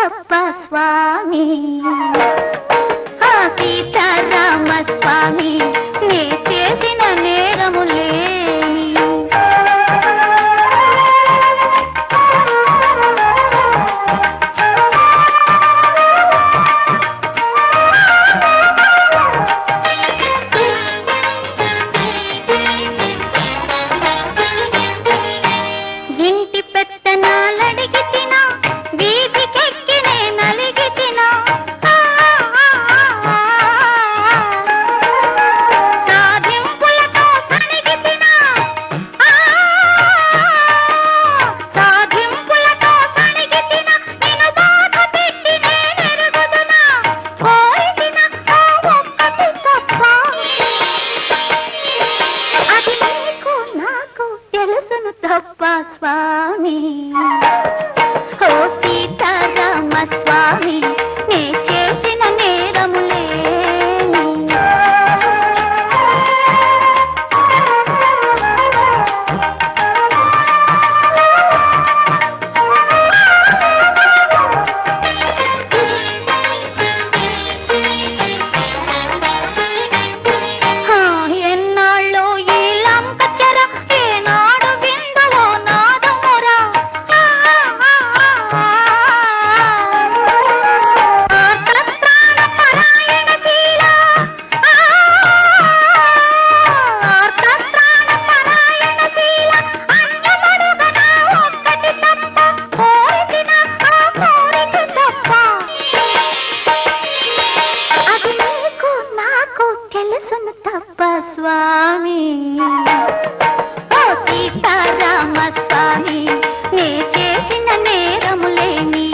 తప్ప స్వామి సీతారామ స్వామి నే చేసిన నేరములే స్వామి ఓ సీతారామ స్వామి నే చేసిన నేరములే ఎన్నాళ్ళో ఈ లంక చెర ఏనాడు విందువో నాదమురా స్వామి ఓ సీతారామ స్వామి నే చేసిన నేరములేమి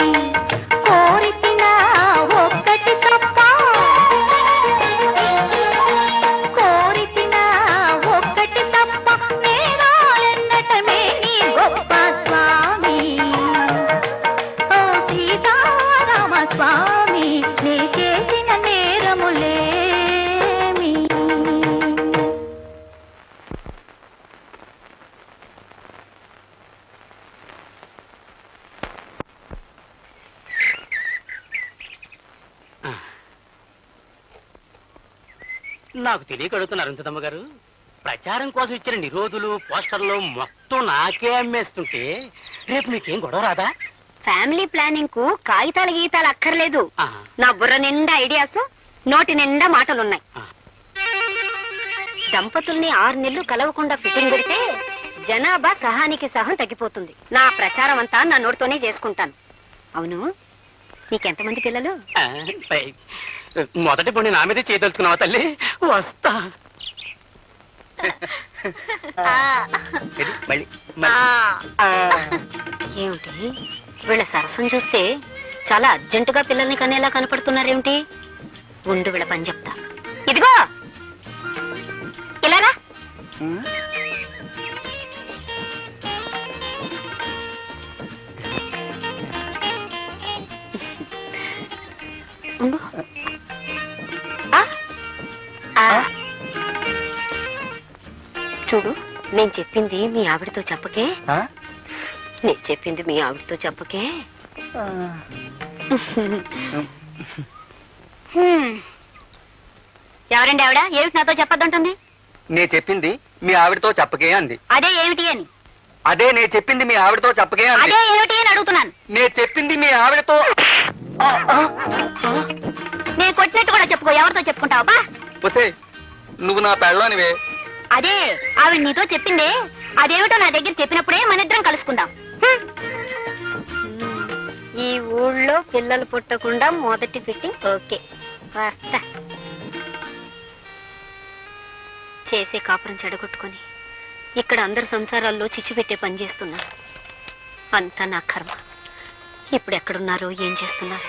కోరితిన ఒక్కటి తప్ప కోరితిన ఒక్కటి తప్ప నేరాలెన్నటమే నీ గొప్ప స్వామి ఓ సీతారామ స్వామి నే చేసిన నేరములే నాకు తెలియక అడుగుతున్నారు అరుంధతమ్మ గారు. ప్రచారం కోసం ఇచ్చిన నిరోధులు పోస్టర్లు మొత్తం నాకే అమ్మేస్తుంటే రేపు మీకేం గొడవ రాదా? ఫ్యామిలీ ప్లానింగ్ కు కాగితాలు గీతాలు అక్కర్లేదు. నా బుర్ర నిండా ఐడియాస్, నోటి నిండా మాటలున్నాయి. దంపతుల్ని 6 నెలలు కలవకుండా ఫిట్టింగ్ పెడితే జనాభా సహానికి సహం తగ్గిపోతుంది. నా ప్రచారం అంతా నా నోటితోనే చేసుకుంటాను. అవును, నీకెంతమంది పిల్లలు? మొదటి పొండి నా మీదే చేయదలుచుకున్నావా తల్లి? వస్తా. ఏమిటి వీళ్ళ సరసం చూస్తే చాలా అర్జెంటుగా పిల్లల్ని కనేలా కనపడుతున్నారేమిటి? ఉండు వీళ్ళ పని చెప్తా. ఇదిగో ఇలారా. చూడు, నేను చెప్పింది మీ ఆవిడతో చెప్పకే. నేను చెప్పింది మీ ఆవిడతో చెప్పకే. ఎవరండి ఆవిడ? ఏమిటి నాతో చెప్పొద్దంటుంది? నే చెప్పింది మీ ఆవిడతో చెప్పకే అంది. అదే ఏమిటి అని? అదే నే చెప్పింది మీ ఆవిడతో చెప్పకే అంది. అదే ఏమిటి అని అడుగుతున్నాను. నే చెప్పింది మీ ఆవిడతో. నేను కొట్టినట్టు కూడా చెప్పుకో. ఎవరితో చెప్పుకుంటావా? ఒసే, నువ్వు నా పెళ్ళానివే. అదే ఆవిడ నీతో చెప్పిందే. అదేమిటో నా దగ్గర చెప్పినప్పుడే మన ఇద్దరం కలుసుకుందాం. ఈ ఊళ్ళో పిల్లలు పుట్టకుండా మొదటి ఫిట్టింగ్ ఓకే. వస్తా. చేసే కాపురం చెడగొట్టుకొని ఇక్కడ అందరి సంసారాల్లో చిచ్చు పెట్టే పని చేస్తున్నారు. అంతా నా కర్మ. ఇప్పుడు ఎక్కడున్నారో, ఏం చేస్తున్నారు?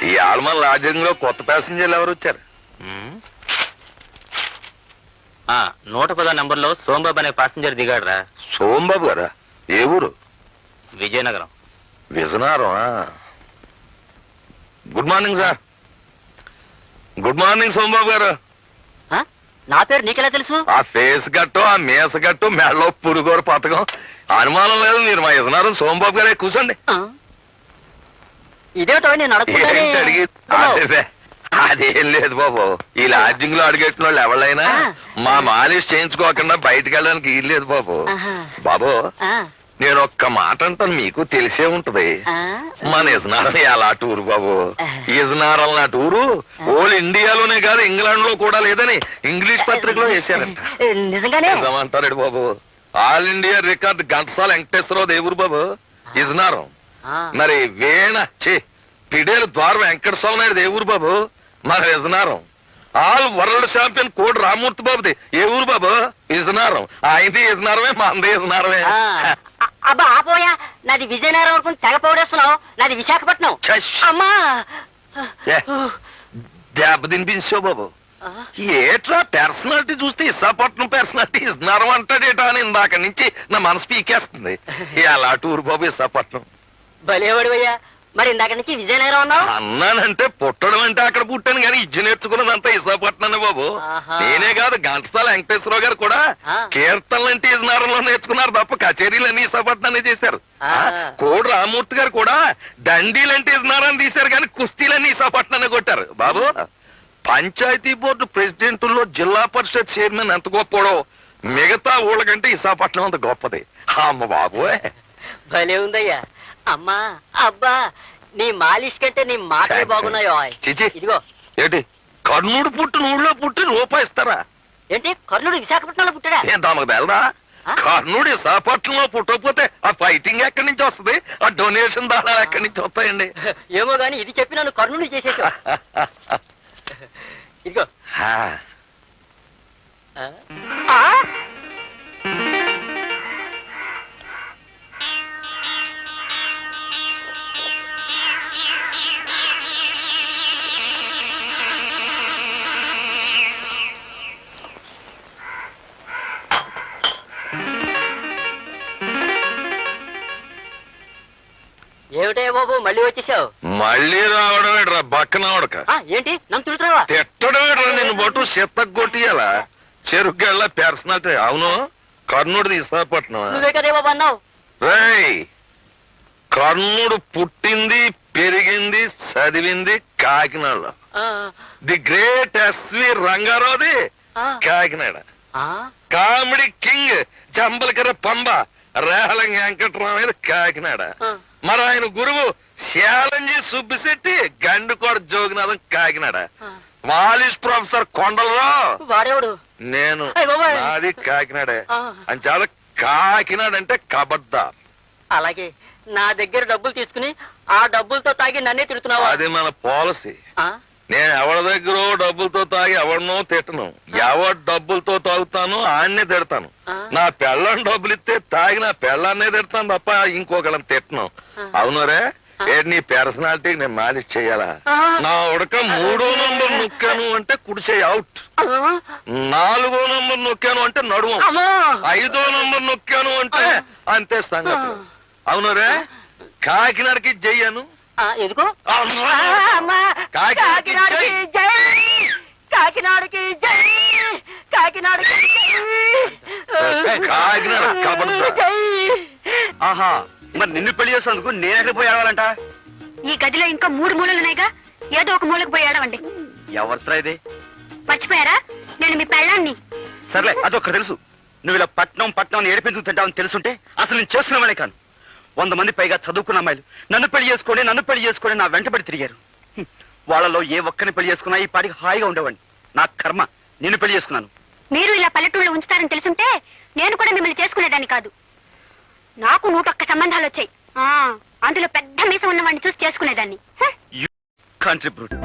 ఈ ఆల్మన్ లాడ్జింగ్ లో కొత్త ప్యాసింజర్లు ఎవరు వచ్చారు? 110 నంబర్లో సోంబాబు అనే ప్యాసింజర్ దిగాడు రా. సోంబాబు గారా? ఏ ఊరు? Vizianagaram. Vizianagaram. Good morning sir. Good morning Sombabu గారు. నా పేరు నీకెలా తెలుసు? ఆ ఫేస్ గట్టు, ఆ మేస గట్టు, మెడలో పురుగోరు పథకం అనుమానం లేదు. మీరు మా విజయనగరం సోంబాబు గారే. కూర్చోండి. ఇదేటో నేను ఏంటి అడిగి అదే, అదేం లేదు బాబు. ఈ లాడ్జింగ్ లో అడిగెట్టిన వాళ్ళు ఎవరైనా మా మాలిష్ చేయించుకోకుండా బయటకు వెళ్ళడానికి వీలు లేదు బాబు. బాబు నేను ఒక్క మాట అంటాను, మీకు తెలిసే ఉంటది. మన ఇజనారం ఎలా టూరు బాబు. ఇజనారం నా టూరు ఓల్ ఇండియాలోనే కాదు ఇంగ్లాండ్ లో కూడా లేదని ఇంగ్లీష్ పత్రికలో వేశారంట. నిజంగానే నిజమంటారు బాబు. All India record Ghantasala Venkateswara Rao దేవురు బాబు ఇజనారం. మరి వేణ పిడేలు ద్వారం వెంకట స్వామి నాయుడు ఏ ఊరు బాబు? మన ఇజనారం. ఆల్ వరల్డ్ ఛాంపియన్ కోడి రామూర్తి బాబుది ఏ ఊరు బాబు? ఇజనారం. ఆయనది ఇజనారమే, మనది ఇజనారమే. అబ్బా ఆపోయా, నాది విజయనగరం వరకు తెగ పౌడేస్తున్నావు. నాది విశాఖపట్నం. అమ్మా దెబ్బ తినిపించావు బాబు. ఏట్రా పర్సనాలిటీ చూస్తే విశాఖపట్నం పర్సనాలిటీ ఇజనారం అంటాడేటా అని ఇందాక నుంచి నా మనసు పీకేస్తుంది. ఎలా టూరు బాబు విశాఖపట్నం. భలేవాడివయ్యా, మరి ఇందాక నుంచి విజయనగరం అన్నావు. అన్నానంటే పుట్టడం అంటే అక్కడ పుట్టాను కానీ ఇజ్జు నేర్చుకున్నదంతా విశాఖపట్నం బాబు. నేనే కాదు ఘంటసాల వెంకటేశ్వరరావు గారు కూడా కీర్తనలు అంటే ఇజనారంలో నేర్చుకున్నారు తప్ప కచేరీలు అన్ని విశాఖపట్నాన్ని చేశారు. కోడి రామూర్తి గారు కూడా దండీలు అంటే ఇజనారాన్ని తీశారు కానీ కుస్తీలన్నీ విశాఖపట్నాన్ని కొట్టారు బాబు. పంచాయతీ బోర్డు ప్రెసిడెంట్లో జిల్లా పరిషత్ చైర్మన్ ఎంత గొప్పడో మిగతా ఊళ్ళకంటే విశాఖపట్నం అంత గొప్పది. అమ్మ బాబు భలే ఉందయ్యా. అమ్మా అబ్బా, నీ మాలిష్ కంటే నీ మాటలే బాగున్నాయో. చిచి ఇదిగో ఏంటి కర్ణుడు పుట్టిన ఊళ్ళో పుట్టి రూపాయిస్తారా? ఏంటి కర్ణుడు విశాఖపట్నంలో పుట్టాడా? ఏం తమకు తెలదా? కర్ణుడు విశాఖపట్నంలో పుట్టకపోతే ఆ ఫైటింగ్ ఎక్కడి నుంచి వస్తుంది? ఆ డొనేషన్ దానాలు ఎక్కడి నుంచి వస్తాయండి? ఏమో గాని ఇది చెప్పి నన్ను కర్ణుడు చేసేసా. ఇదిగో ఏమిటే బాబు మళ్ళీ వచ్చేసావు? మళ్ళీ రావడమేట్రా బక్కనవడక. ఏంటి నన్ను తిడుతున్నావా? తిట్టడమేట్రా నిన్ను బొట్టు చెత్తగొట్టియాలా చెరుగ్గళ్ళ పర్సనాలిటీ. అవును కర్ణుడు విశాఖపట్నం. నువ్వే కదే బాబు అన్నావు. రేయ్ కర్ణుడు పుట్టింది పెరిగింది చదివింది కాకినాడలో. ది గ్రేట్ ఎస్వి రంగారావుది కాకినాడ. కామెడీ కింగ్ జంబలకర పంబ రేహలం వెంకటరామయ్య కాకినాడ. మరి ఆయన గురువు శాలంజీ సుబ్బిశెట్టి గండుకోట జోగినాథం కాకినాడ. మాలిష్ ప్రొఫెసర్ కొండలరావు వాడేవాడు నేను, నాది కాకినాడే. అని చాలా కాకినాడ అంటే కబడ్దార్. అలాగే నా దగ్గర డబ్బులు తీసుకుని ఆ డబ్బులతో తాగి నన్నే తిడుతున్నావా? అది మన పాలసీ. నేను ఎవరి దగ్గర డబ్బులతో తాగి ఎవరినో తిట్టను. ఎవరి డబ్బులతో తాగుతాను ఆన్నే తిడతాను. నా పెళ్ళని డబ్బులు ఇస్తే తాగి నా పెళ్ళాన్నే తిడతాను తప్ప ఇంకొకళ్ళని తిట్టను. అవునరే ఏంటి నీ పర్సనాలిటీకి నేను మాలిష్ చెయ్యాలా? నా ఉడక 3వ నంబర్ నొక్కాను అంటే కుడిసే అవుట్. 4వ నంబర్ నొక్కాను అంటే నడుము. 5వ నంబర్ నొక్కాను అంటే అంతే సంగతి. అవునరే కాకినాడకి జయ్యాను. ఎందుకు? కాకినాడకి జై, కాకినాడకి జై, కాకినాడకి కాకినాడ కబడ్దార్. ఆహా, మరి నిన్ను పెళ్లి చేసేందుకు నేను ఎక్కడ పోయి ఆడవాలంట? ఈ గదిలో ఇంకా 3 మూలలున్నాయిగా, ఏదో ఒక మూలకు పోయి ఆడవండి. ఎవరిరా ఇది? మర్చిపోయారా? నేను మీ పెళ్ళాన్ని. సర్లే అదొక్కటి తెలుసు. నువ్వు ఇలా పట్నం పట్నం ఏడిపించుకు తింటావని తెలుసుంటే అసలు నేను చేసుకునేవాడే కాను. 100 మంది పైగా చదువుకున్న అమ్మాయిలు నన్ను పెళ్లి చేసుకొని నా వెంటబడి తిరిగారు. వాళ్ళలో ఏ ఒక్కరిని పెళ్లి చేసుకున్నా ఈ పాటికి హాయిగా ఉండేవాడిని. నా కర్మ నిన్ను పెళ్లి చేసుకున్నాను. మీరు ఇలా పల్లెటూళ్ళు ఉంచుతారని తెలుసుంటే నేను కూడా మిమ్మల్ని చేసుకునేదాన్ని కాదు. నాకు 101 సంబంధాలు వచ్చాయి. అందులో పెద్ద మీసం ఉన్నవాడిని చూసి చేసుకునేదాన్ని. Country brute.